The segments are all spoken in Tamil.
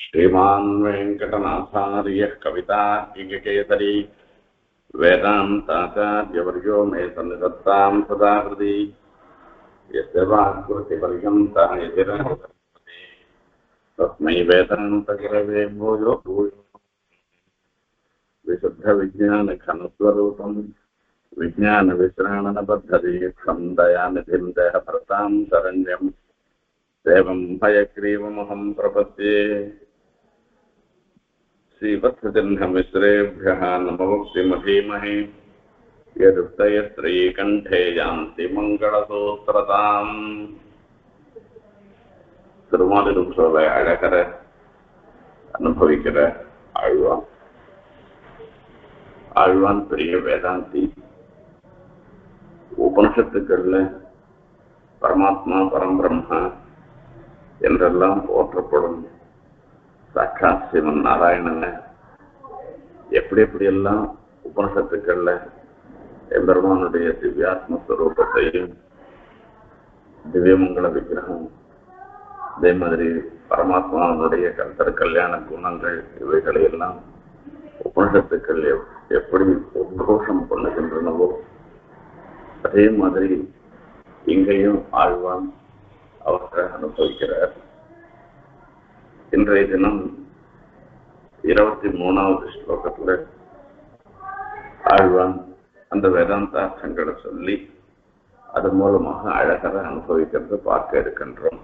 श्रीमान् वेङ्कटनाथार्यः कवितार्किककेसरी वेदान्ताचार्यवर्यो मे सन्निधत्तां सदा हृदि यस्य वाक्कृतिपर्यन्ता यतिरहति तस्मै वेदान्तगुरवे भूयो भूयो विशुद्धविज्ञानघनस्वरूपं विज्ञानविश्राणनबद्धदीक्षं दयानिधिं देहभरतां शरण्यं देवं भयग्रीवमहं प्रपद्ये श्रीवत्सजह्नमिश्रेभ्यः नमोक्तिमधीमहे यदुक्तयस्त्रीकण्ठे यान्ति मङ्गलसूत्रताम् திருமாலிருப்பதை அழகர அனுபவிக்கிற ஆழ்வான். ஆழ்வான் பெரிய வேதாந்தி. உபனிஷத்துக்கள்ல பரமாத்மா பரம்பிரம்மா என்றெல்லாம் போற்றப்படும் சாட்சாத் சிவன் நாராயணனை எப்படியெல்லாம் உபனிஷத்துக்கள்ல எம்பெருமானுடைய திவ்யாத்மஸ்வரூபத்தையும் திவ்யமங்கல விக்கிரகம் அதே மாதிரி பரமாத்மாவுடைய கல்தர் கல்யாண குணங்கள் இவைகளை எல்லாம் உபனிஷத்துக்கள் எப்படி உத்கோஷம் பண்ணுகின்றனவோ அதே மாதிரி இங்கேயும் ஆழ்வான் அவற்றை அனுபவிக்கிறார். இன்றைய தினம் 23வது ஸ்லோகத்துல ஆழ்வான் அந்த வேதாந்தார்த்தங்களை சொல்லி அது மூலமாக அழகர அனுபவிக்கிறது பார்க்க இருக்கின்றோம்.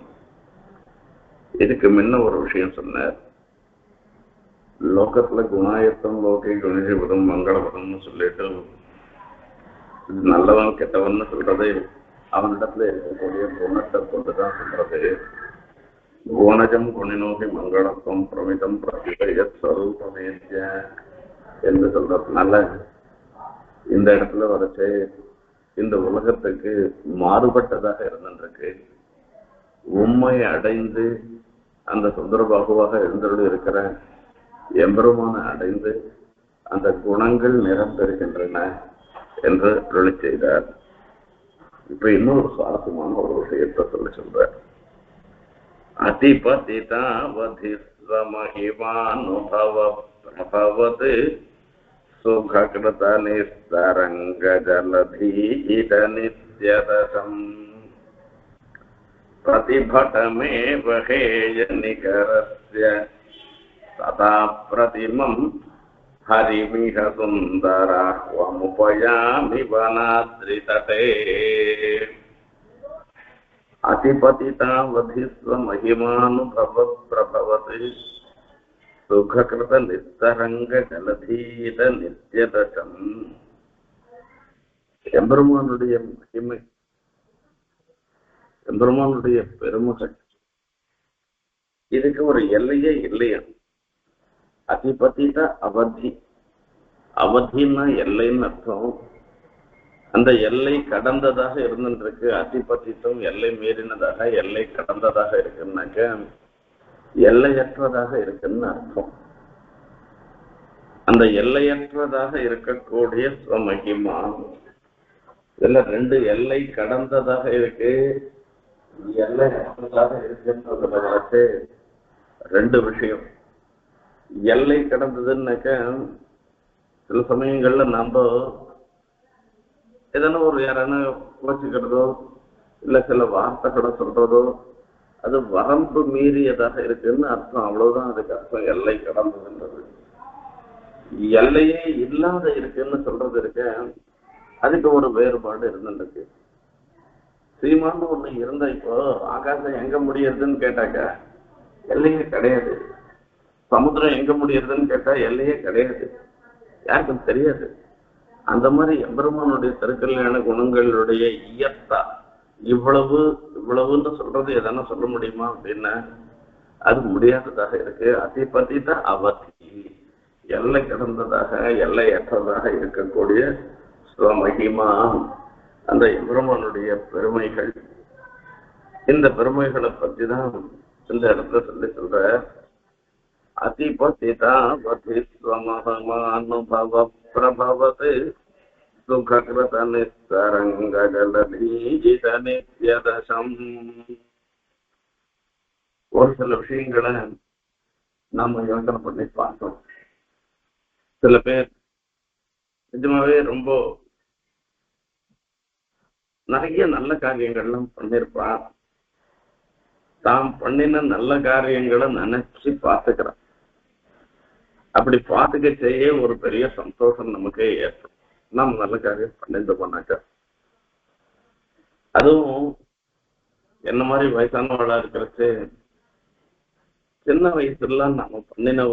இதுக்கு முன்ன ஒரு விஷயம் சொன்னார். லோகத்துல குணாயத்தம் லோகை குணஜிபதம் மங்களபதம்னு சொல்லிட்டு நல்லவன் கெட்டவன் சொல்றதே அவனிடத்துல இருக்கக்கூடிய குணத்தை கொண்டுதான் சொல்றது. குணஜம் குணிநோகி மங்களத்துவம் பிரமிதம் பிரதிபயஸ்வரூபமேத்ய என்று சொல்றதுனால இந்த இடத்துல வரைச்சு இந்த உலகத்துக்கு மாறுபட்டதாக இருந்திருக்கு. உண்மை அடைந்து அந்த சுந்தரபாகுவாக எழுந்தருள் இருக்கிற எம்பெருமான அடைந்து அந்த குணங்கள் நிரம்பெறுகின்றன என்று அருளி செய்தார். இப்ப இன்னொரு சுவாரஸ்யமான ஒரு விஷயத்தை சொல்றார். அதிபதிதாவதிஸ்வமஹிமானுபவ பிரபவத் சுககிருத நிஸ்தரங்க ஜலதீட நித்யதசம் प्रतिभटमेव हेयनिकरस्य तथा प्रतिमं हरिमिह सुन्दराह्वमुपयामि वनाद्रितटे अतिपतितावधिस्वमहिमानुभवप्रभवत् सुखकृतनिस्तरङ्गजलधीरनित्यदशम् எம்பெருமானுடைய மகிமை எம்பெருமானுடைய பெருமகள் இதுக்கு ஒரு எல்லையே இல்லையா. அதிபதித அவதி, அவதினா எல்லைன்னு அர்த்தம். அந்த எல்லை கடந்ததாக இருந்துருக்கு. அதிபதித்தம் எல்லை மீறினதாக எல்லை கடந்ததாக இருக்குன்னாக்க எல்லையற்றதாக இருக்குன்னு அர்த்தம். அந்த எல்லையற்றதாக இருக்கக்கூடிய ஸ்வமகிமா இதுல ரெண்டு எல்லை கடந்ததாக இருக்கு, எல்லை அற்றதாக இருக்குன்றதுல வளர்த்து ரெண்டு விஷயம். எல்லை கடந்ததுன்னாக்க சில சமயங்கள்ல நம்ம எதனா ஒரு யாரான கோச்சிக்கிறதோ இல்ல சில வார்த்தைகளை சொல்றதோ அது வரம்பு மீறியதாக இருக்குன்னு அர்த்தம். அவ்வளவுதான் அதுக்கு அர்த்தம் எல்லை கடந்ததுன்றது. எல்லையே இல்லாத இருக்குன்னு சொல்றது இருக்க அதுக்கு ஒரு வேறுபாடு இருந்துருக்கு. சீமான்னு ஒண்ணு இருந்தா இப்போ ஆகாசம் எங்க முடியறதுன்னு கேட்டாக்க எல்லையே கிடையாது. சமுத்திரம் எங்க முடியறதுன்னு கேட்டா எல்லையே கிடையாது, யாருக்கும் தெரியாது. அந்த மாதிரி எம்பெருமானுடைய திருக்கல்யாண குணங்களுடைய இயத்தா இவ்வளவு இவ்வளவுன்னு சொல்றது எதனா சொல்ல முடியுமா அப்படின்னா அது முடியாததாக இருக்கு. அதிபதி தான் அவதி, எல்லை கடந்ததாக எல்லையற்றதாக இருக்கக்கூடிய ஸ்வமகிமா அந்த எம்பெருமானுடைய பெருமைகள். இந்த பெருமைகளை பற்றி தான் இந்த இடத்துல சொல்ற. அதிபதிதாவதிஸ்வமஹிமானுபவ பிரபவத் சுககிருத நிஸ்தரங்க ஜலதீட நித்யதசம். ஒரு சில விஷயங்களை நாம யோசனை பண்ணி பார்த்தோம். சில பேர் நிஜமாவே ரொம்ப நிறைய நல்ல காரியங்கள்லாம் பண்ணிருப்பா. தாம் பண்ணின நல்ல காரியங்களை நினைச்சு பார்த்துக்கிறான். அப்படி பார்த்துக்க செய்ய ஒரு பெரிய சந்தோஷம் நமக்கே ஏற்படும். நம்ம நல்ல காரியம் பண்ணிருந்தோம்னாக்க, அதுவும் என்ன மாதிரி வயசானவளா இருக்கிறச்சு சின்ன வயசுல நம்ம பண்ணின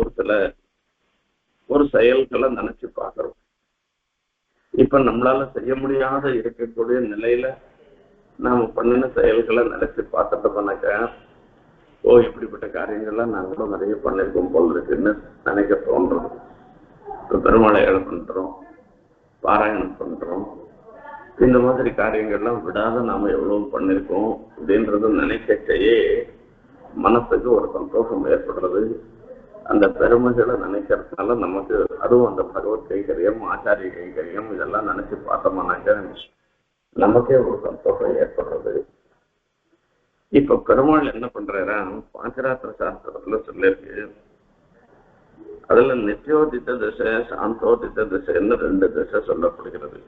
ஒரு செயல்களை நினைச்சு பார்க்கிறோம். இப்ப நம்மளால செய்ய முடியாத இருக்கக்கூடிய நிலையில நாம பண்ணின செயல்களை நினைச்சு பார்த்துட்டோம்னாக்க, ஓ இப்படிப்பட்ட காரியங்கள்லாம் நான் கூட நிறைய பண்ணிருக்கோம் போல் இருக்குன்னு நினைக்க தோன்றது. இப்ப பெருமாளை பண்றோம், பாராயணம் பண்றோம், இந்த மாதிரி காரியங்கள்லாம் விடாத நாம எவ்வளவு பண்ணிருக்கோம் அப்படின்றது நினைக்கச்சேயே மனசுக்கு ஒரு சந்தோஷம் ஏற்படுறது. அந்த பெருமைகளை நினைக்கிறதுனால நமக்கு அதுவும் அந்த பகவத் கைங்கரியம், ஆச்சாரிய கைங்கரியம் இதெல்லாம் நினைச்சு பார்த்தோம்னாக்க நமக்கே ஒரு சந்தோஷம் ஏற்படுறது. இப்ப பெருமாள் என்ன பண்றாரா, பாஞ்சராத்திர சாஸ்திரத்துல சொல்லிருக்கு. அதுல நித்தியோதித்த திசை, சாந்தோதித்த திசைன்னு 2 திசை சொல்லப்படுகிறது.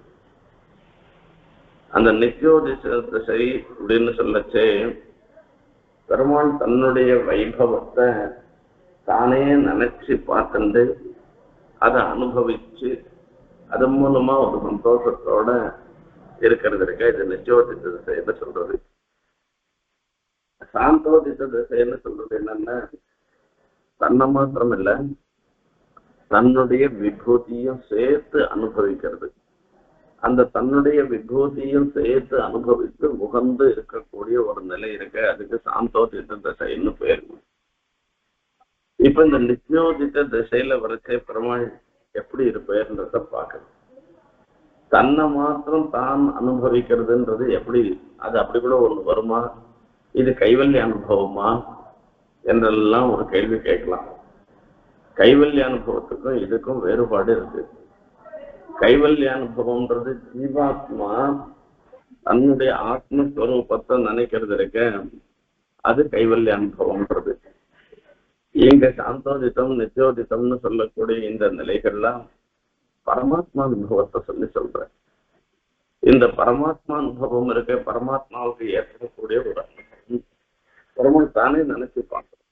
அந்த நித்தியோதித்த திசை அப்படின்னு சொல்லச்சே பெருமாள் தன்னுடைய வைபவத்தை தானே நினைச்சு பார்த்துண்டு அதை அனுபவிச்சு அது மூலமா ஒரு சந்தோஷத்தோட இருக்கிறது இருக்க, இது நித்தியோதித்த திசைன்னு சொல்றது. சாந்தோதித்த திசைன்னு சொல்றது என்னன்னா, தன்னை மாத்திரம் இல்ல தன்னுடைய விபூதியும் சேர்த்து அனுபவிக்கிறது. அந்த தன்னுடைய விபூதியும் சேர்த்து அனுபவித்து உகந்து இருக்கக்கூடிய ஒரு நிலை இருக்க, அதுக்கு சாந்தோதித்த திசைன்னு பேர். இப்ப இந்த நித்தியோதித்த திசையில வரைச்சே பெருமாள் எப்படி இருப்பேன்றத பார்க்கணும். தன்னை மாத்திரம் தான் அனுபவிக்கிறதுன்றது எப்படி, அது அப்படி கூட ஒண்ணு வருமா, இது கைவல்ய அனுபவமா என்றெல்லாம் ஒரு கேள்வி கேட்கலாம். கைவல்ய அனுபவத்துக்கும் இதுக்கும் வேறுபாடு இருக்கு. கைவல்ய அனுபவம்ன்றது ஜீவாத்மா தன்னுடைய ஆத்மஸ்வரூபத்தை நினைக்கிறது இருக்க, அது கைவல்ய அனுபவம்ன்றது. இங்க சாந்தோதித்தம் நித்தியோதித்தம்னு சொல்லக்கூடிய இந்த நிலைகள்லாம் பரமாத்மா அனுபவத்தை சொல்ற. இந்த பரமாத்மா அனுபவம் இருக்க, பரமாத்மாவுக்கு ஏற்படக்கூடிய ஒரு அனுபவம் பெருமாள் தானே நினைச்சு பார்க்கணும்.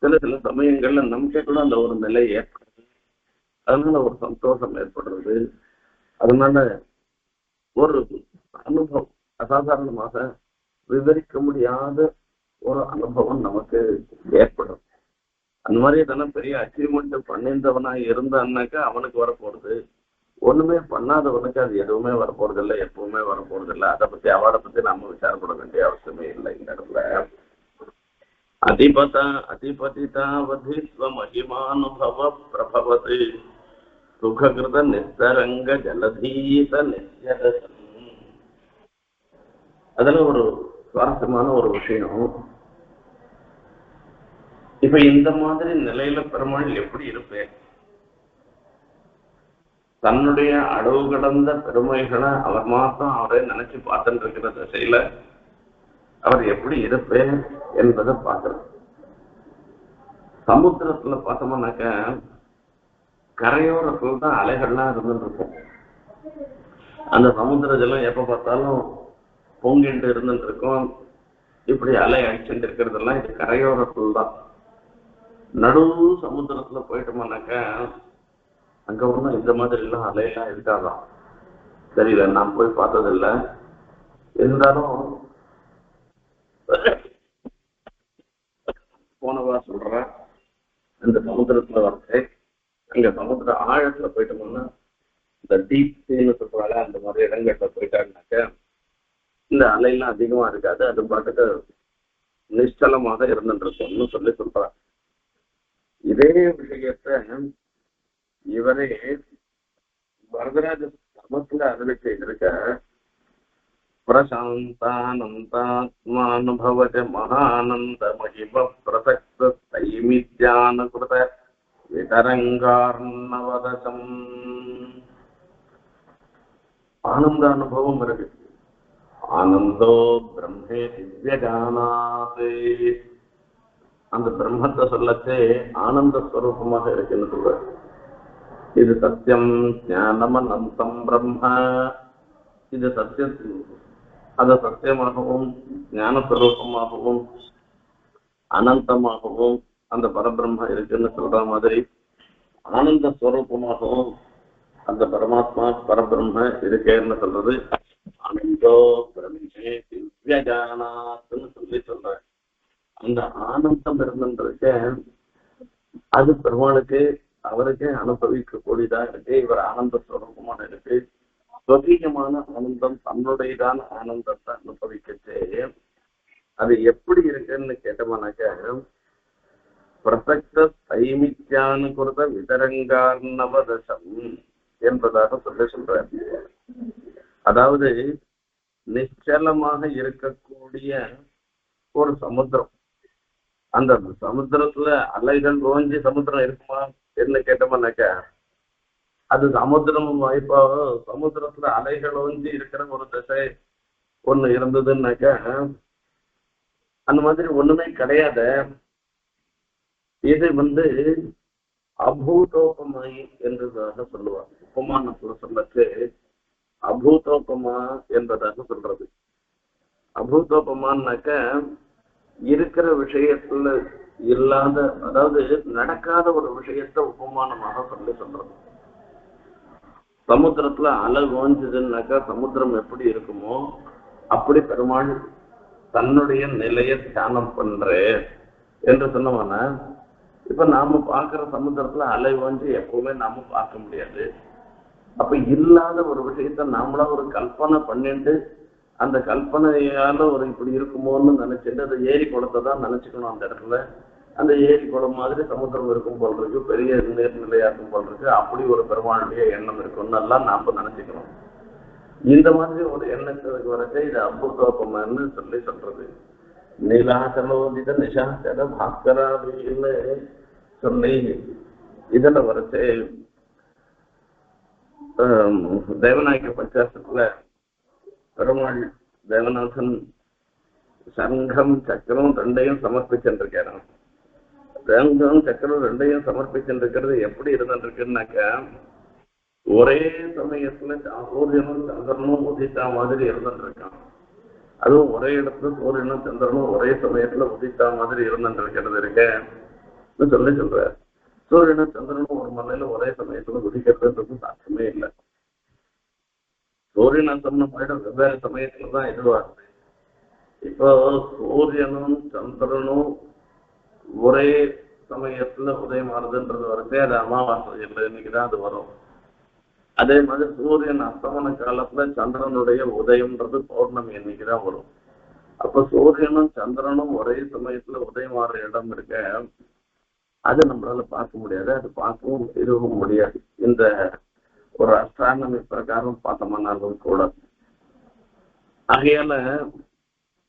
சில சமயங்கள்ல நமக்கே கூட அந்த ஒரு நிலை ஏற்படுது, அதனால ஒரு சந்தோஷம் ஏற்படுறது. அதனால ஒரு அனுபவம் அசாதாரணமாக விவரிக்க முடியாத ஒரு அனுபவம் நமக்கு ஏற்படும். அந்த மாதிரி இதெல்லாம் பெரிய அச்சீவ்மெண்ட் பண்ணியிருந்தவனா இருந்தான்னாக்கா அவனுக்கு வரப்போறது, ஒண்ணுமே பண்ணாதவனுக்கு அது எதுவுமே வரப்போறது இல்லை, எப்பவுமே வரப்போறது இல்லை. அதை பத்தி அவளை பத்தி நாம விசாரப்பட வேண்டிய அவசியமே இல்லை. இந்த இடத்துல அதிபதிதாவதிஸ்வ மகிமானுபவ பிரபவதி சுககிருத நிஸ்தரங்க ஜலதீத நித்யதசம். அதுல ஒரு சுவாரஸ்யமான ஒரு விஷயம். இப்ப இந்த மாதிரி நிலையில பெருமாள் எப்படி இருப்பேன், தன்னுடைய அளவு கடந்த பெருமைகளை அவர் மாத்திரம் அவரை நினைச்சு பார்த்துட்டு இருக்கிற திசையில அவர் எப்படி இருப்பேன் என்பதை பார்க்கிறோம். சமுத்திரத்துல பார்த்தோம்னாக்க கரையோரத்துல தான் அலைகள்லாம் இருந்துட்டு இருக்கும். அந்த சமுத்திர ஜலம் எப்ப பார்த்தாலும் பொங்கிட்டு இருந்துட்டு இருக்கும். இப்படி அலை அடிச்சுட்டு இருக்கிறதெல்லாம் இது கரையோரத்துல தான். நடு சமுத்திரத்துல போயிட்டோம்னாக்க அங்க ஒன்றும் இந்த மாதிரி எல்லாம் அலையெல்லாம் இருக்காதான். தெரியல, நான் போய் பார்த்ததில்லை. இருந்தாலும் போனவா சொல்றேன், இந்த சமுத்திரத்துல வரது அங்க சமுத்திர ஆழத்துல போயிட்டோம்னா இந்த டீப் சீன்னு சொல்றாங்க, அந்த மாதிரி இடங்கள்ல போயிட்டாங்கனாக்க இந்த அலையெல்லாம் அதிகமா இருக்காது, அது பாட்டுக்கு நிச்சலமாக இருந்துட்டு இருக்கும்னு சொல்றாங்க. இதே விஷயத்த இவரே வரதராஜ சமத்துல அருளை செய்திருக்க. பிரசாந்தானந்தாத்மானுபவஜ மகானந்த மகிம பிரசக்த தைமித்யானுகிருத விதரங்கார்ணவதசம். ஆனந்த அனுபவம் இருக்கு. ஆனந்தோ பிரம்மே திவ்யஜானாதே. அந்த பிரம்மத்தை சொல்லச்சே ஆனந்த ஸ்வரூபமாக இருக்குன்னு சொல்ற. இது சத்தியம் ஞானம் அனந்தம் பிரம்ம. இது சத்தியம், அது சத்தியமாகவும் ஞானஸ்வரூபமாகவும் அனந்தமாகவும் அந்த பரபிரம்ம இருக்குன்னு சொல்ற மாதிரி ஆனந்த ஸ்வரூபமாகவும் அந்த பரமாத்மா பரபிரம்ம இருக்கேன்னு சொல்றது. ஆனந்தோ பிரமிஷே திவ்யஜானாத்துன்னு சொல்லி சொல்ற. அந்த ஆனந்தம் இருந்துருக்க அது பெருமாளுக்கு அவருக்கே அனுபவிக்க கூடியதா இருக்கு. இவர் ஆனந்த ஸ்வரூபமான இருக்கு. ஸ்வகீயமான ஆனந்தம், தன்னுடையதான ஆனந்தத்தை அனுபவிக்கச்சே அது எப்படி இருக்குன்னு கேட்டோம்னாக்க பிரசக்த தைமித்யானுகிருத விதரங்கார்ணவதசம் என்பதாக சொல்ற. அதாவது நிச்சலமாக இருக்கக்கூடிய ஒரு சமுத்திரம், அந்த சமுத்திரத்துல அலைகள் ஓஞ்சி சமுத்திரம் இருக்குமா என்ன கேட்டோம்னாக்க அது சமுத்திரம் இப்போ சமுத்திரத்துல அலைகள் ஓஞ்சி இருக்கிற ஒரு திசை ஒண்ணு இருந்ததுன்னாக்க அந்த மாதிரி ஒண்ணுமே கிடையாது. இது அபூதோபமை என்றதாக சொல்லுவார். உபமானத்துல சொல்லச்சு அபூதோபமா என்பதாக சொல்றது. அபூதோபமானாக்க இருக்கிற விஷயத்துல இல்லாத, அதாவது நடக்காத ஒரு விஷயத்த உபமானமாக சொல்றது. சமுத்திரத்துல அலை ஓஞ்சதுன்னாக்கா சமுத்திரம் எப்படி இருக்குமோ அப்படி பெருமாள் தன்னுடைய நிலையை தியானம் பண்ற என்று சொன்னோம்னா, இப்ப நாம பார்க்கிற சமுத்திரத்துல அலை ஓஞ்சி எப்பவுமே நாம பார்க்க முடியாது. அப்ப இல்லாத ஒரு விஷயத்த நாமளா ஒரு கல்பனை பண்ணிட்டு அந்த கல்பனையால ஒரு இப்படி இருக்குமோன்னு நினைச்சிட்டு அந்த ஏரி குளத்தை தான் நினைச்சுக்கணும். அந்த இடத்துல அந்த ஏரி குளம் மாதிரி சமுத்திரம் இருக்கும் போல் இருக்கு, பெரிய நீர்நிலையா இருக்கும் போல் இருக்கு, அப்படி ஒரு பெருமாளுடைய எண்ணம் இருக்கும்னு எல்லாம் நாம நினைச்சுக்கணும். இந்த மாதிரி ஒரு எண்ணத்துக்கு வரச்சே இது அபூதோபம்னு சொல்றது. நீலாச்சலோதித நிஷாச்சல பாஸ்கராதின்னு சொல்லி இதுல வரச்சே தேவநாயக பஞ்சாசத்துல பெருமாள் தேவநாதன் சங்கம் சக்கரம் ரெண்டையும் சமர்ப்பிச்சுருக்காரு. சங்கம் சக்கரம் ரெண்டையும் சமர்ப்பிச்சுருக்கிறது எப்படி இருந்துருக்குன்னாக்க ஒரே சமயத்துல சூரியனும் சந்திரனும் உதித்தா மாதிரி இருந்துருக்கான். அதுவும் ஒரே இடத்துல சூரியனும் சந்திரனும் ஒரே சமயத்துல உதித்தா மாதிரி இருந்துருக்கிறது இருக்கேன்னு சொல்ற. சூரியனும் சந்திரனும் ஒரு மலையில ஒரே சமயத்துல உதிக்கிறதுன்றது சாத்தியமே இல்லை. சூரியன் அஸ்தமனம் போயிடும் வெவ்வேறு சமயத்துலதான் இதுவாகுது. இப்போ சூரியனும் சந்திரனும் ஒரே சமயத்துல உதயமாறுதுன்றது வரைக்கும் அது அமாவாசை இல்லை, இன்னைக்குதான் அது வரும். அதே மாதிரி சூரியன் அஸ்தமன காலத்துல சந்திரனுடைய உதயம்ன்றது பௌர்ணமி இன்னைக்குதான் வரும். அப்ப சூரியனும் சந்திரனும் ஒரே சமயத்துல உதயமாறுற இடம் இருக்க அது நம்மளால பார்க்க முடியாது, அது பார்க்கவும் இருக்கவும் முடியாது. இந்த ஒரு அஸ்ட்ரானமி பிரகாரம் பார்த்தோம்னாலும் கூட ஆகையால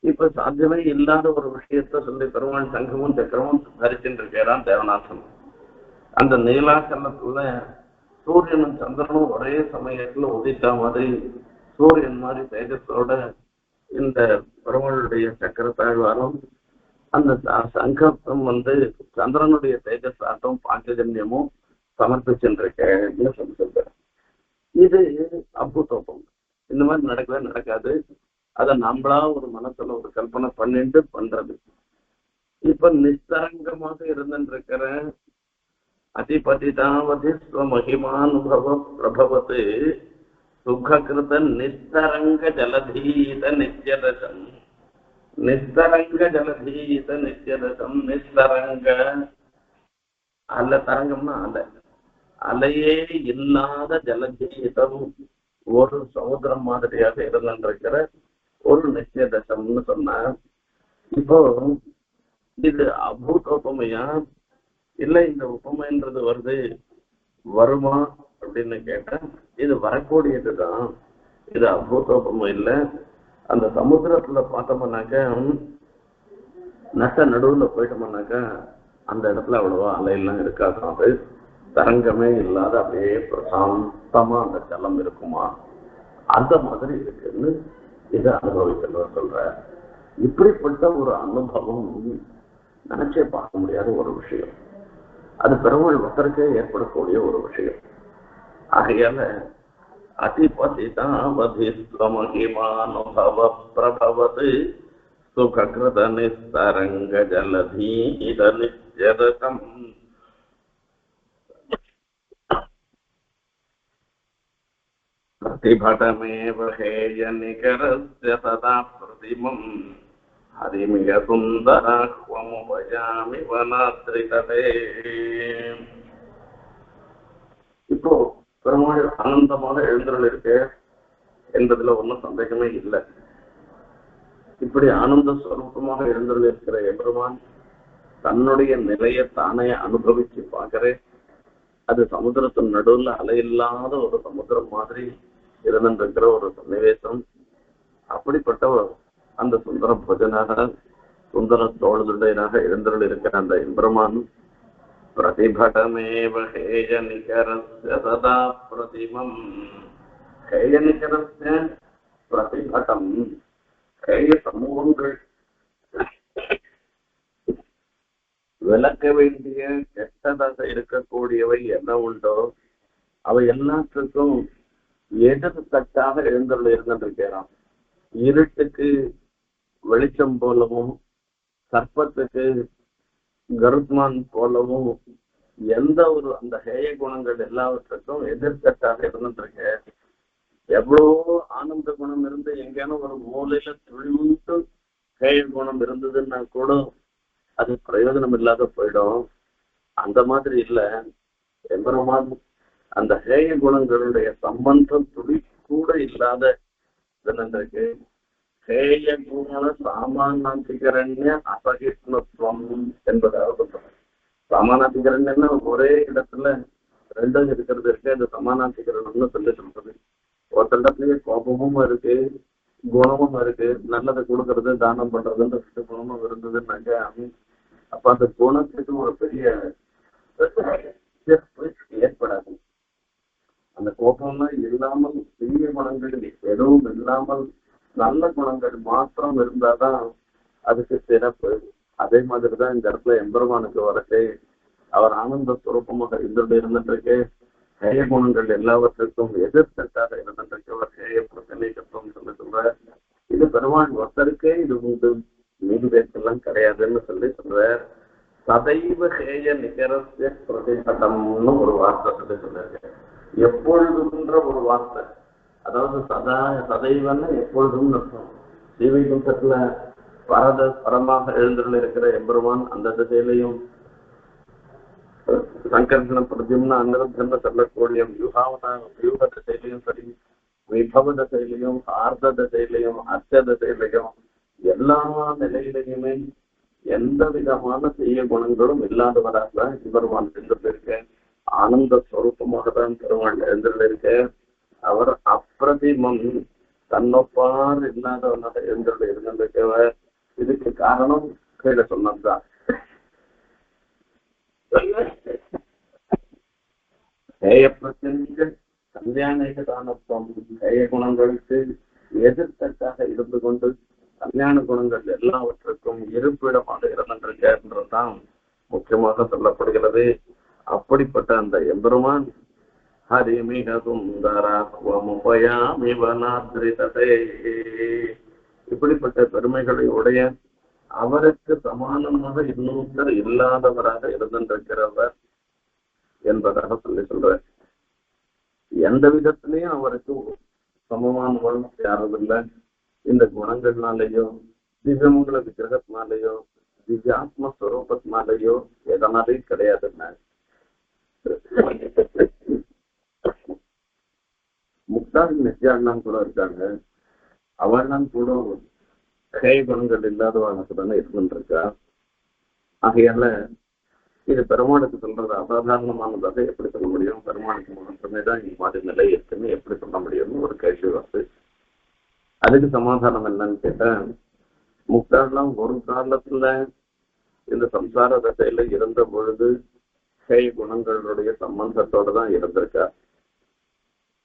இப்ப சாத்தியமே இல்லாத ஒரு விஷயத்த சொல்லி பெருமாள் சங்கமும் சக்கரமும் தரிச்சுட்டு இருக்கிறான் தேவநாதன். அந்த நீலாச்சலத்துல சூரியனும் சந்திரனும் ஒரே சமயத்துல உதித்தா மாதிரி சூரியன் மாதிரி தேஜஸோட இந்த பெருமாளுடைய சக்கரத்தாழ்வாரும் அந்த சங்கம் சந்திரனுடைய தேஜஸ் ஆட்டம் பாஞ்சஜன்யமும் சமர்ப்பிச்சுருக்கேன்னு சொல்ற. இது அபூதோபம். இந்த மாதிரி நடக்கவே நடக்காது. அதை நம்மளா ஒரு மனசுல ஒரு கல்பனை பண்ணிட்டு பண்றது. இப்ப நிஸ்தரங்கமாக இருந்துருக்கிற அதிபதிதாவதி ஸ்வமகிமானுபவ பிரபவத்து சுககிருத நிஸ்தரங்க ஜலதீத நித்யதசம். நிஸ்தரங்க ஜலதீத நித்யதசம். நிஸ்தரங்க அல்ல, தரங்கம்னா அலை, அலையே இல்லாத ஜலதீதம் ஒரு சமுத்திரம் மாதிரியாக இருந்திருக்கிற ஒரு நிச்சயதசம்னு சொன்ன. இப்போ இது அபூதோபமையா இல்ல இந்த உபமைன்றது வருமா அப்படின்னு கேட்டா இது வரக்கூடியதுதான். இது அபூதோபமை இல்லை. அந்த சமுத்திரத்துல பார்த்தோம்னாக்க நடுவுல போயிட்டோம்னாக்கா அந்த இடத்துல அவ்வளவா அலையெல்லாம் இருக்காது. அது தரங்கமே இல்லாத அப்படியே பிரசாந்தமா அந்த ஜலம் இருக்குமா, அந்த மாதிரி இருக்குன்னு இதை அனுபவிக்கணும் சொல்ற. இப்படிப்பட்ட ஒரு அனுபவம் நினைச்சே பார்க்க முடியாத ஒரு விஷயம். அது பெருமாள் பக்தருக்கே ஏற்படக்கூடிய ஒரு விஷயம். ஆகையால அதிபதிதாவதிஸ்வமகிமானுபவ பிரபவது சுககிருத நிஸ்தரங்க ஜலதீத நித்யதகம் प्रतिभटमेव हेयनिकरस्य सदा प्रतिमम् हरिमिह सुन्दराह्वमुपयामि वनाद्रितटे. இப்போ பெருமாள் ஆனந்தமாக எழுந்தருள் இருக்கு என்பதுல ஒன்றும் சந்தேகமே இல்லை. இப்படி ஆனந்த ஸ்வரூபமாக எழுந்தருள் இருக்கிற எம்பெருமான் தன்னுடைய நிலையை தானே அனுபவிச்சு பார்க்கிறேன். அது சமுத்திரத்தின் நடுவில் அலையில்லாத ஒரு சமுத்திரம் மாதிரி இருந்திருக்கிற ஒரு சன்னிவேசம். அப்படிப்பட்ட அந்த சுந்தர பஜனாக சுந்தர தோளுடையனாக எழுந்தருள் இருக்கிற அந்த எம்பெருமான் பிரதிபடமேவ ஹேய நிகரஸ்ய சதா பிரதிமம். ஹேய நிகரஸ்ய பிரதிபடம், ஹேய சமூகங்கள் விளக்க வேண்டிய கெட்டதாக இருக்கக்கூடியவை என்ன உண்டோ அவை எல்லாத்துக்கும் எதிர்த்தட்டாக எழுந்தருள் இருந்திருக்கிறான். இருட்டுக்கு வெளிச்சம் போலவும் சர்ப்பத்துக்கு கருத்மான் போலவும் எந்த ஒரு அந்த ஹேய குணங்கள் எல்லாவற்றுக்கும் எதிர்த்தட்டாக இருந்துருக்க. எவ்வளவோ ஆனந்த குணம் இருந்து எங்கேயான ஒரு மூலையில துளிவுட்டு ஹேய குணம் இருந்ததுன்னா கூட அது பிரயோஜனம் இல்லாத போயிடும். அந்த மாதிரி இல்ல, எம்பெருமான் அந்த ஹேய குணங்களுடைய சம்பந்தம் துளி கூட இல்லாத இருக்கு. ஹேய குண சாமானாதிகரண்ய அசகிஷ்ணுத்துவம் என்பதாக சொல்றாங்க. சாமானாதிகரண்யம்னா ஒரே இடத்துல ரெண்டும் இருக்கிறது இருக்கு. அது சமானாதிகரணம்னு சொல்லி சொல்றது. ஒரு இடத்துலயே கோபமும் இருக்கு, குணமும் இருக்கு. நல்லதை கொடுக்கறது தானம் பண்றதுன்ற குணமும் இருந்ததுன்னாக்க அப்ப அந்த குணத்துக்கு ஒரு பெரிய ஏற்படாது. அந்த கோபம்லாம் இல்லாமல் தீய குணங்கள் எதுவும் இல்லாமல் நல்ல குணங்கள் மாத்திரம் இருந்தாதான் அதுக்கு சிறப்பு. அதே மாதிரிதான் இந்த இடத்துல எம்பெருமானுக்கு வரட்டு அவர் ஆனந்த சுரூபமாக இருந்துட்டு ஹேய குணங்கள் எல்லாவற்றுக்கும் எதிர்த்தட்டாக இருந்துட்டு அவர் ஹேய பிரச்சனைக்கத்துவம் சொல்லி சொல்ற. இது பெருமாள் ஒருத்தருக்கே இது உண்டு, மீது பேச்செல்லாம் கிடையாதுன்னு சொல்லி சொல்ற. சதைவ ஹேய நிகரஸ்ய பிரதிபட்டம்னு ஒரு வார்த்தை சொல்லி சொல்றாரு. எப்பொழுதுன்ற ஒரு வார்த்தை, அதாவது சதைவன்னு எப்பொழுதும் அர்த்தம். ஸ்ரீவைகுண்டத்துல பரமாக எழுந்துள்ள இருக்கிற எம்பெருமான் அந்த திசையிலையும் சங்கர்ஷண பிரதிம்னா அன்னதன்னு சொல்லக்கூடிய வியூக திசையிலையும் சரி, விபவ திசையிலையும் ஆர்த்த திசையிலையும் அர்த்த திசையிலையும் எல்லா நிலையிலையுமே எந்த விதமான செய்ய குணங்களும் இல்லாதவராக தான் எம்பெருமான் சென்றிருக்க. ஆனந்த ஸ்வரூபமாக தான் பெருமாள் எழுந்திருக்க. அவர் அப்பிரதிமம் தன்னொப்பார் இல்லாதவனாக எழுந்திருக்க இருந்திருக்கவர். இதுக்கு காரணம் கீழே சொன்னதுதான். ஹேய பிரச்சனைகள் கல்யாண தானத்துவம் ஹேய குணங்களுக்கு எதிர்த்தட்டாக இருந்து கொண்டு கல்யாண குணங்கள் எல்லாவற்றுக்கும் இருப்பிடமாக இருந்திருக்கிறதுதான் முக்கியமாக சொல்லப்படுகிறது. அப்படிப்பட்ட அந்த எம்பெருமான் ஹரிமிக சுந்தராத்வமுபயாமி வனாத்ரிதடே, இப்படிப்பட்ட பெருமைகளை உடைய அவருக்கு சமானமாக இன்னொருத்தர் இல்லாதவராக இருந்திருக்கிறவர் என்பதாக சொல்லி சொல்றார். எந்த விதத்திலையும் அவருக்கு சமமானவள் யாரும் இல்லை. இந்த குணங்கள்னாலேயோ திவ்யமங்கல விக்கிரகத்தினாலேயோ திவ்யாத்மஸ்வரூபத்தினாலேயோ எதனாலையும் கிடையாதுன்னா முக்தார் நித்யாண்ணான் கூட இருக்காங்க. அவள்லாம் கூட ஹேய குணங்கள் இல்லாதவனுக்கு தானே இருந்துருக்கா. ஆகையால இது பெருமாளுக்கு சொல்றது அசாதாரணமானதாக எப்படி சொல்ல முடியும்? பெருமாளுக்கு மட்டுமே தான் இந்த மாதிரி நிலை இருக்குன்னு எப்படி சொல்ல முடியும்னு ஒரு கேள்வி வருது. அதுக்கு சமாதானம் என்னன்னு கேட்டா, முக்தாரெல்லாம் ஒரு காலத்துல இந்த சம்சார தசையில இருந்த பொழுது ஹேய குணங்களுடைய சம்பந்தத்தோட தான் இருந்திருக்கா.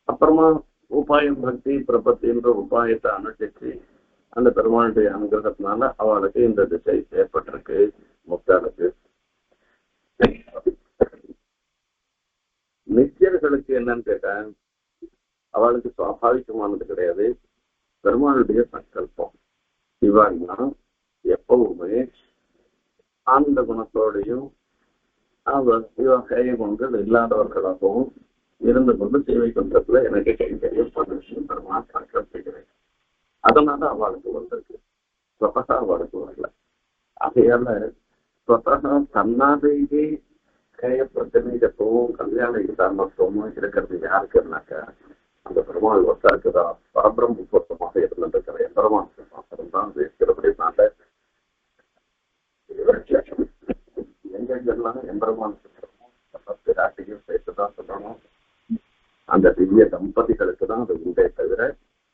அப்புறமா உபாயம் பக்தி பிரபத்தின்ற உபாயத்தை அனுஷ்டிச்சு அந்த பெருமாளுடைய அனுகிரகத்தினால அவளுக்கு இந்த திசை ஏற்பட்டிருக்கு முக்தாளுக்கு. நித்தியர்களுக்கு என்னன்னு கேட்டேன், அவளுக்கு சுவாபாவிகமானது கிடையாது, பெருமாளுடைய சங்கல்பம். இவன்னா எப்பவுமே ஆனந்த குணத்தோடையும் கைகள் இல்லாதவர்களாகவும் இருந்து கொண்டு சேவை பண்றதுல எனக்கு கைகரியம் விஷயம் பெருமாள் சங்கல்பிக்கிறேன். அதனால அவளுக்கு வந்திருக்கு, சொத்தகா அவளுக்கு வரல. ஆகையால சொத்தகா தன்னாலேயே கைய பிரச்சனைகத்துவம் கல்யாண சாமர்த்தமும் இருக்கிறது யாருக்குனாக்கா அந்த பெருமாள் ஒத்தாக்குதா பரபிரம்ம பொருத்தமாக இருந்திருக்கிற பெருமாள் மாத்திரம் தான் இருக்கிறபடினால எங்கெங்கெல்லாம் எம்பெருமான் ராட்டியும் சேர்த்துதான் சொல்லணும். அந்த திவ்ய தம்பதிகளுக்கு தான் அது உண்டே தவிர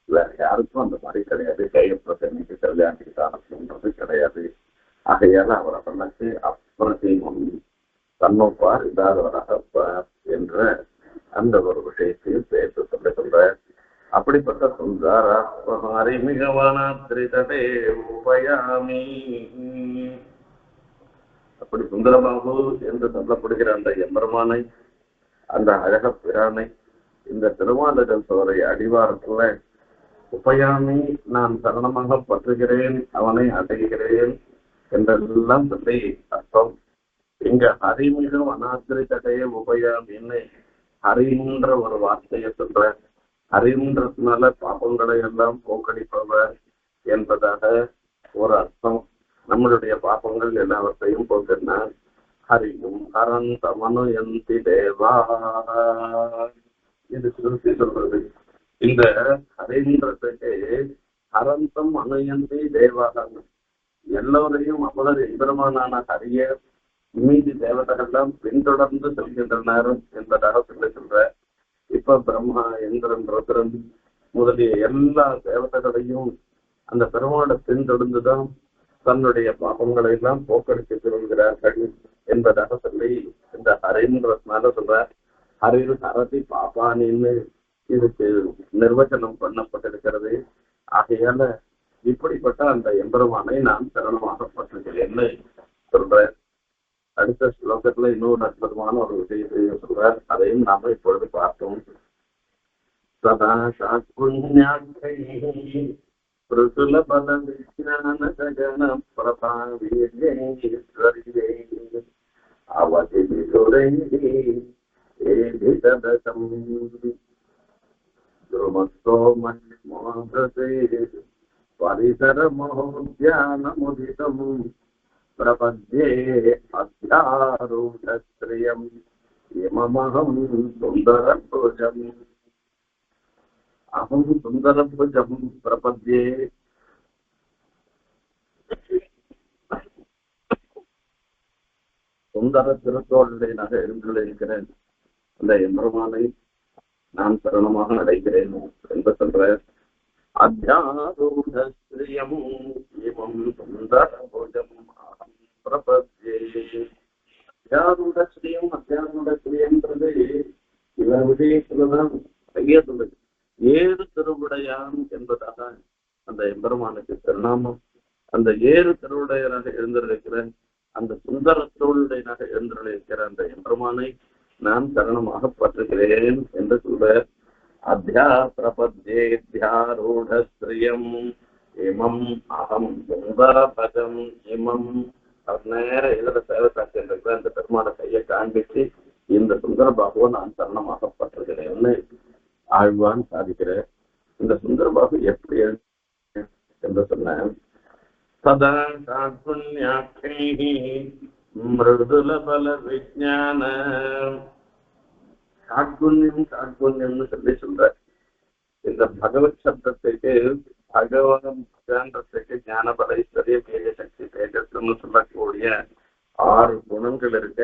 வேற யாருக்கும் அந்த மாதிரி கிடையாது. கைய பிரச்சனைக்கு கல்யாணத்துக்கு தானது கிடையாது. ஆகையால அவரை பண்ணக்கு அப்பிரதீமம் தன்னோப்பார் இல்லாதவராக என்ற அந்த ஒரு விஷயத்தையும் சேர்த்து சொல்ற அப்படிப்பட்ட சுந்தரி மிகவான திரிதடே உபயாமி. அப்படி சுந்தரபாபு என்று சொல்லப்படுகிற அந்த எம்பெருமானை, அந்த அழக பிரானை இந்த திருமாலிகள் சோரை அடிவாரத்துல உபயாமி நான் சரணமாக பற்றுகிறேன், அவனை அடைகிறேன் என்றெல்லாம் சொல்லி அர்த்தம். இங்க ஹரிமிகம் அனாத்திரித்தடைய உபயாமின்னு ஹரின்ற ஒரு வார்த்தையை சொல்ற. ஹரின்றதுனால பாபங்களை எல்லாம் போக்கடிப்பவர் என்பதாக ஒரு அர்த்தம். நம்மளுடைய பாப்பங்கள் எல்லாவற்றையும் போக்குன்னா ஹரியும் ஹரந்த மனுயந்தி தேவா இது திருப்பி சொல்றது. இந்த ஹரின்றதுக்கு ஹரந்தம் அனுயந்தி தேவாதான் எல்லோரையும் அபதர் எம்பெருமானான ஹரிய மீதி தேவதைகள்லாம் பின்தொடர்ந்து செல்கின்றனர் என்பதாக சொல்ற. இப்ப பிரம்மா, இந்திரன், ருத்ரன் முதலிய எல்லா தேவதைகளையும் அந்த பெருமாளை பின்தொடர்ந்துதான் தன்னுடைய பாபங்களை எல்லாம் போக்கடித்து விரும்புகிறார்கள் என்பதாக சொல்லி இந்த ஹரின்றதுனால சொல்ற. ஹரில் ஹரதி பாபானின்னு இதுக்கு நிர்வச்சனம் பண்ணப்பட்டிருக்கிறது. ஆகையால இப்படிப்பட்ட அந்த எம்பெருமானை நான் சரணமாகப்பட்டிருக்கிறேன்னு சொல்றேன். அடுத்த ஸ்லோகத்துல இன்னொரு அற்புதமான ஒரு விஷயத்தையும் சொல்றார். அதையும் நாம இப்பொழுது பார்த்தோம். சதா சாத்புண்யாக்கை ऋतुलबल विज्ञान जगन प्रभावीश्वर्ये अवधि विदुरैर्दशम् ध्रुमस्तो मन्मोहसे परिसरमहोद्यानमुदितम् प्रपद्ये अध्यारूढश्रियम् इममहं सुन्दरभुजम् अहं सुन्दरभुजं प्रपद्ये. சுந்தர திருத்தோளுடையனாக எழுந்துள்ளிருக்கிறேன் அந்த எம்பெருமானை நான் சரணமாக அடைகிறேன் என்று சொல்ற. அத்தியாரூಢஸ்ரீயம் இவம் சுந்தரபுஜம் அஹம் பிரபத்யே. அத்தியாரூಢஸ்ரீயம் அத்தியாரூಢஸ்ரீயன்றது இவன் விஷயத்துலதான் ஐயா சொல்லுது. ஏறு திருவுடையான் என்பதாக அந்த எம்பெருமானுக்கு திருநாமம். அந்த ஏறு திருவுடையனாக எழுந்திருக்கிற அந்த சுந்தர தோளுடையனாக எழுந்திருக்கிற அந்த எம்பெருமானை நான் சரணமாக பற்றுகிறேன் என்று சொல்ற. அத்தியா பிரபத்யேத்யாரூಢஸ்ரீயம் இமம் அகம் சுந்தரபஜம் இமம். நேர எழுத சேவை சாட்சியிருக்கிற அந்த பெருமான கையை காண்பிச்சு இந்த சுந்தர பாபுவை நான் சரணமாக பற்றுகிறேன்னு ஆழ்வான் சாதிக்கிற. இந்த சுந்தரபாபு எப்படி என்று சொன்ன. சதா சாத்புண்யாக்கை மிருதுல பல விஜான. சாத்புண்யம்னு சொல்லி சொல்ற. இந்த பகவத் சப்தத்துக்கு பகவான்ன்றதுக்கு ஞான பல ஐஸ்வர்ய தேஜ சக்தி தேஜஸ்ன்னு சொல்லக்கூடிய 6 குணங்கள் இருக்க.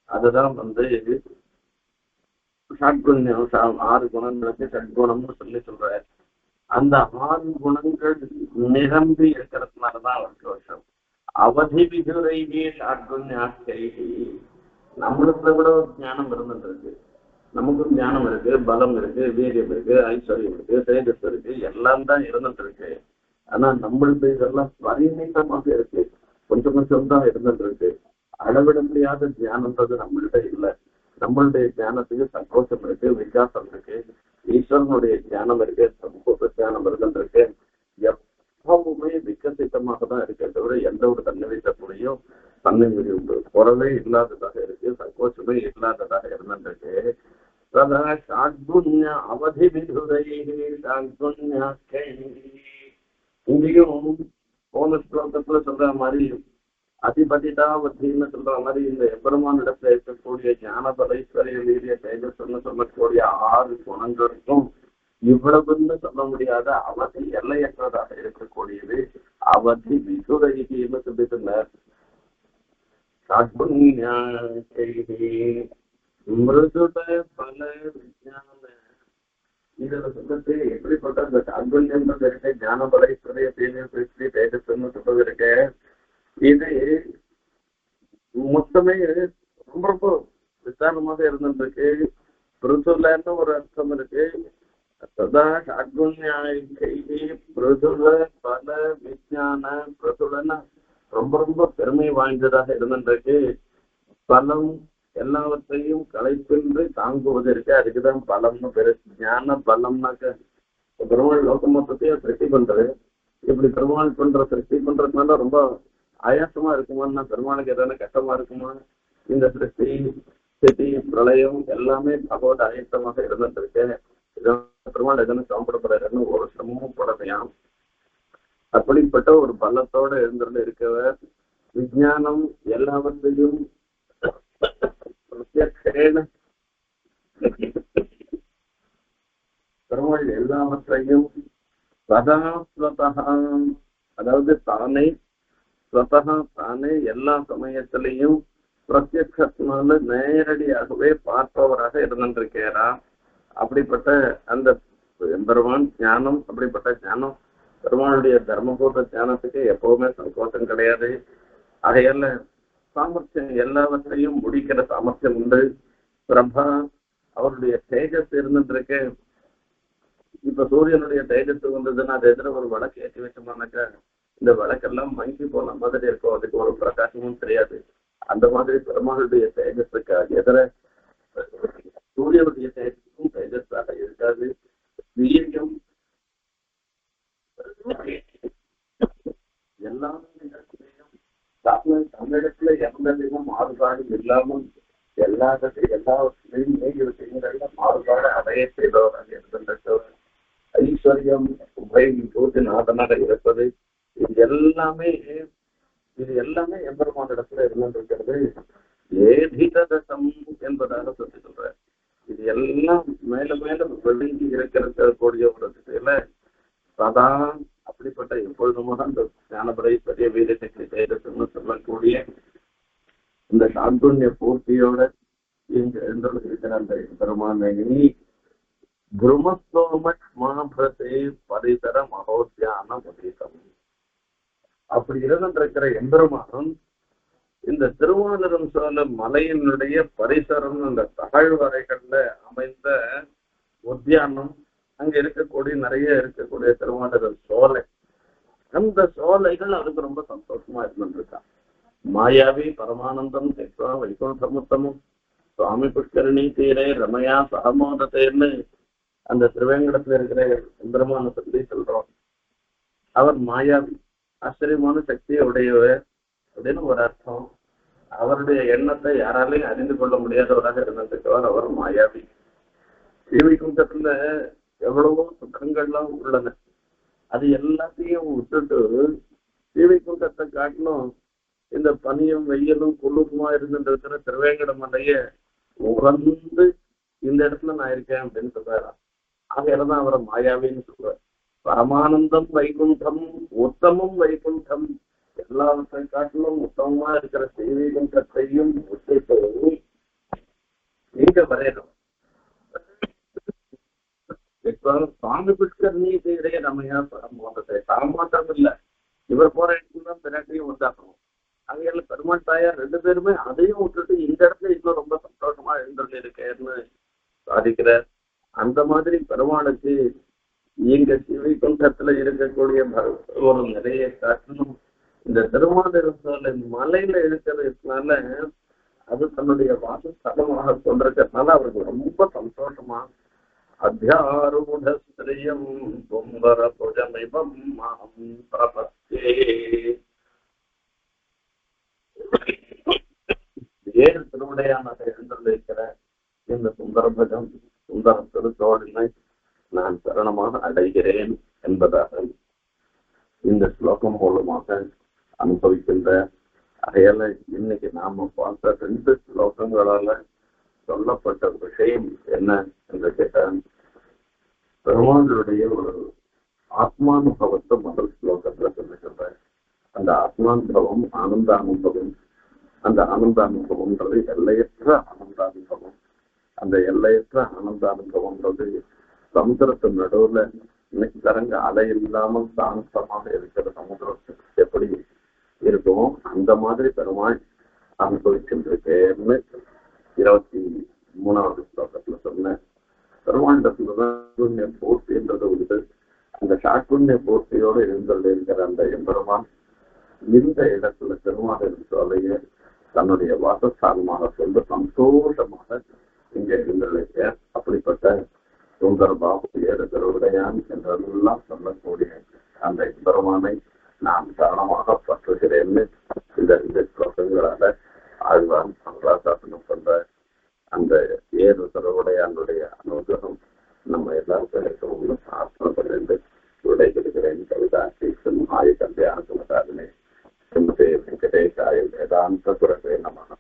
அதுதான் ஷட்குண்யம். 6 குணங்களுக்கு ஷட்குணம்னு சொல்லி சொல்ற. அந்த 6 குணங்கள் நிரம்பி இருக்கிறதுனாலதான் அவருக்கு வருஷம். அவதி விதுரைகி ஷட்குண்யாக்கை. நம்மளுக்கு கூட ஒரு ஞானம் இருந்துட்டு இருக்கு. நமக்கும் ஞானம் இருக்கு, பலம் இருக்கு, வீரியம் இருக்கு, ஐஸ்வர்யம் இருக்கு, தேஜஸ் இருக்கு, எல்லாம் தான் இருந்துட்டு இருக்கு. ஆனா நம்மளுடைய இதெல்லாம் பரிமிதமாக இருக்கு, கொஞ்சம் கொஞ்சம் தான் இருந்துட்டு இருக்கு. அளவிட முடியாத தியானம்ன்றது நம்மள்கிட்ட இல்லை. நம்மளுடைய தியானத்துக்கு சந்தோஷம் இருக்கு, விகாசம் இருக்கு, ஈஸ்வரனுடைய தியானம் இருக்கு, சம்பூர்ண தியானம் இருக்கு. எப்பவுமே விகசிதமாக தான் இருக்கே தவிர எந்த ஒரு தன்னிறைத்தக்கூடியும் தன்னிமொழி உண்டு, குறவே இல்லாததாக இருக்கு, சங்கோச்சமே இல்லாததாக இருந்துருக்கு. சதா ஷாட்குண்ய அவதி விதுரை ஷாட்குண்ய. இங்கேயும் போன ஸ்லோகத்துல சொல்ற மாதிரி அதிபதிதாவத்தின்னு சொல்ற மாதிரி இந்த எம்பெருமான் இடத்துல இருக்கக்கூடிய ஞான பலைஸ்வரிய வீரிய தேஜஸ்ன்னு சொல்லக்கூடிய 6 குணங்களுக்கும் இவ்வளவுன்னு சொல்ல முடியாத அவதி எல்லையற்றதாக இருக்கக்கூடியது அவதி விதுரைகின்னு சொல்லிட்டு மிருதுட பல விஞ்ஞான இதுல சொல்லிட்டு எப்படிப்பட்ட அந்த சாத்வன்யன்றது இருக்கு, ஞான பலைஸ்வரிய தேஜஸ்வி தேஜஸ்ன்னு சொல்றது இருக்கு. இது மொத்தமே ரொம்ப ரொம்ப விசாரமாக இருந்துருக்கு. பிருதுலன்னு ஒரு அர்த்தம் இருக்கு. சதா ஷாட்குண்யாய்கி பிருதுல பல விஞ்ஞான. பிருதுலன்னா ரொம்ப ரொம்ப பெருமை வாய்ந்ததாக இருந்துருக்கு. பலம் எல்லாவற்றையும் கலைப்பின்றி தாங்குவது இருக்கு, அதுக்குதான் பலம்னு பெரு. ஞான பலம்னாக்க பெருமாள் லோக மொத்தத்தையும் சிருஷ்டி பண்றது. இப்படி பெருமாள் பண்ற சிருஷ்டி பண்றதுனால ரொம்ப ஆயாசமா இருக்குமான்னா பெருமாளுக்கு எதனா கஷ்டமா இருக்குமா? இந்த சிருஷ்டி ஸ்திதி பிரளயம் எல்லாமே பகவத் ஆயத்தமாக இருந்துட்டு இருக்கேன். பெருமாள் எதனா சமப்படப்படுறன்னு ஒரு சிரமமும் படத்தையாம். அப்படிப்பட்ட ஒரு பலத்தோட இருந்துட்டு இருக்கவர் விஞ்ஞானம் எல்லாவற்றையும் பெருமாள் எல்லாவற்றையும் சதா ஸ்வதஹம், அதாவது தானே ஸ்வதஹா தானே எல்லா சமயத்திலையும் பிரத்யட்சத்தினால நேரடியாகவே பார்ப்பவராக இருந்திருக்கிறாரா. அப்படிப்பட்ட அந்த பெருமான் ஞானம், அப்படிப்பட்ட ஞானம் பெருமாளுடைய தர்மபூத ஞானத்துக்கு எப்பவுமே சந்தோஷம் கிடையாது. அதையல்ல சாமர்த்தியம் எல்லாவற்றையும் முடிக்கிற சாமர்த்தியம் உண்டு. பிரபா அவருடைய தேஜஸ் இருந்துருக்கு. இப்ப சூரியனுடைய தேஜஸ் வந்ததுன்னா அது எதிர ஒரு விளக்கு ஏற்றி வச்சோம்னாக்கா இந்த விளக்கெல்லாம் மங்கி போன மாதிரி இருக்கும், அதுக்கு ஒரு பிரகாசமும் தெரியாது. அந்த மாதிரி பெருமாளுடைய தேஜஸுக்கு எதிர சூரியனுடைய தேஜஸும் தேஜஸாக இருக்காது. வீரியம் எல்லா தமிழகத்துல எந்த விதம் மாறுபாடு இல்லாமல் எல்லாவற்றையும் மேல் விஷயங்கள்ல மாறுபாடு அடைய செய்தவராக இருக்கின்றவர். ஐஸ்வர்யம் நாதனாக இருப்பது இது எல்லாமே எம்பெருமான இடத்துல இருந்திருக்கிறது. ஏதிதம் என்பதாக சொல்லி சொல்ற. இது எல்லாம் மேல மேல வெளிஞ்சி இருக்கக்கூடிய ஒரு திசையில சதா அப்படிப்பட்ட எப்பொழுதுமாக அந்த ஞானபரை பெரிய வீரசக்தி தேஜஸ்ன்னு சொல்லக்கூடிய இந்த சாந்துண்ய பூர்த்தியோட இங்க இருக்கிற அந்த பெருமானை குருமஸ்தோமட் மாபிரதே பரிசர மகோத்தியான முதீதம். அப்படி இருந்திருக்கிற எம்பெருமானம் இந்த திருவாதிரம் சோழ மலையினுடைய பரிசரம், அந்த தாழ்வரைகள்ல அமைந்த உத்தியானம், அங்க இருக்கக்கூடிய நிறைய இருக்கக்கூடிய திருவாதிரம் சோலை, அந்த சோலைகள் அதுக்கு ரொம்ப சந்தோஷமா இருந்துருக்கான். மாயாவி பரமானந்தம் தெக்வா வைகுண்டமுத்தமும் சுவாமி புஷ்கரணி தீரை ரமயா சகமோதத்தைன்னு அந்த திருவேங்கடத்துல இருக்கிற எம்பெருமான சொல்லி சொல்றோம். அவர் மாயாவி, ஆச்சரியமான சக்தியை உடையவர் அப்படின்னு ஒரு அர்த்தம். அவருடைய எண்ணத்தை யாராலையும் அறிந்து கொள்ள முடியாதவராக இருந்திருக்கவர் அவர் மாயாவி. ஸ்ரீவைகுண்டத்துல எவ்வளவோ சுற்றங்கள்லாம் உள்ளன, அது எல்லாத்தையும் விட்டுட்டு ஸ்ரீவைகுண்டத்தை காட்டிலும் இந்த பனியும் வெயிலும் குளிருமா இருந்துட்டு இருக்கிற திருவேங்கட மலைய உகந்து இந்த இடத்துல நான் இருக்கேன் அப்படின்னு சொல்றாராம். ஆகையிலதான் அவரை மாயாவின்னு சொல்றார். பரமானந்தம் வைகுண்டம் உத்தமம் வைகுண்டம், எல்லாவற்றை காட்டிலும் உத்தமமா இருக்கிற ஸ்ரீவைகுண்டத்தையும் விட்டுட்டு நீங்க வரையணும். இப்ப சுவாமி புஷ்கரணி தீரே ரமையா பரமோதத்தை மாத்திரம் இல்ல, இவர் போற இடத்துல தான் பிராட்டியும் உண்டாக்கணும். அங்கே பெருமாள் தாயார் 2 பேருமே அதையும் விட்டுட்டு இந்த இடத்துல இன்னும் ரொம்ப சந்தோஷமா எழுந்துட்டு இருக்கேன்னு சாதிக்கிறார். அந்த மாதிரி பெருமாளுக்கு இங்க ஸ்ரீவைகுண்டத்துல இருக்கக்கூடிய ஒரு நிறைய காட்டிலும் இந்த திருமாதிரசோலை மலையில இருக்கிறதுனால அது தன்னுடைய வாசஸ்தலமாக கொண்டிருக்கிறதுனால அவருக்கு ரொம்ப சந்தோஷமா அத்தியாரூட ஸ்திரியம் சுந்தர புஜமிவம் மாம் பிரபத்தே. ஏழு திருவிடையானாக எழுந்திருக்கிற இந்த சுந்தரபஜம் சுந்தர திருத்தோடினை நான் சரணமாக அடைகிறேன் என்பதாக இந்த ஸ்லோகம் மூலமாக அனுபவிக்கின்ற அதையால இன்னைக்கு நாம பார்த்த 2 ஸ்லோகங்களால சொல்லப்பட்ட விஷயம் என்ன என்று கேட்டால், பெருமாளுடைய ஒரு ஆத்மானுபவத்தை முதல் ஸ்லோகத்துல சொல்லுகின்ற அந்த ஆத்மானுபவம் ஆனந்தானுபவம். அந்த ஆனந்தானுபவம்ன்றது எல்லையற்ற ஆனந்தானுபவம். அந்த எல்லையற்ற ஆனந்தானுபவம்ன்றது சமுதிரத்தின் நடுவுல இன்னைக்கு தரங்க அலை இல்லாமல் சாந்தமாக இருக்கிற சமுதிரத்துக்கு எப்படி இருக்கும் அந்த மாதிரி பெருமாள் அனுபவிக்கின்றேன்னு 23வது ஸ்லோகத்துல சொன்னேன். பெருமாண்டத்துலதான் பூர்த்தின்றது உண்டு. அந்த சாக்குண்ய பூர்த்தியோடு எழுந்திருக்கிற அந்த எம்பெருமான் இந்த இடத்துல பெருமாள் சோலையை தன்னுடைய வாசஸ்தானமாக கொண்டு சந்தோஷமாக இங்க எழுந்திருக்க அப்படிப்பட்ட சுந்தர பாபு ஏறு திருவிடையான் என்றெல்லாம் சொல்லக்கூடிய அந்த எம்பெருமானை நான் சரணமாக பற்றுகிறேன்னு இந்த 2 ஸ்லோகங்களால ஆழ்வான் மங்களாசாசனம் பண்ற அந்த ஏறு திருவிடையானுடைய அனுகிரகம் நம்ம எல்லாரும் கிடைக்கணும்னு பிரார்த்தனை பண்ணிட்டு விடைபெறுகிறேன். கவிதா ஸ்ரீசன் ஆய கல்யாண சுமதாரினே வெங்கடேசாய வேதாந்த குரவே நமக.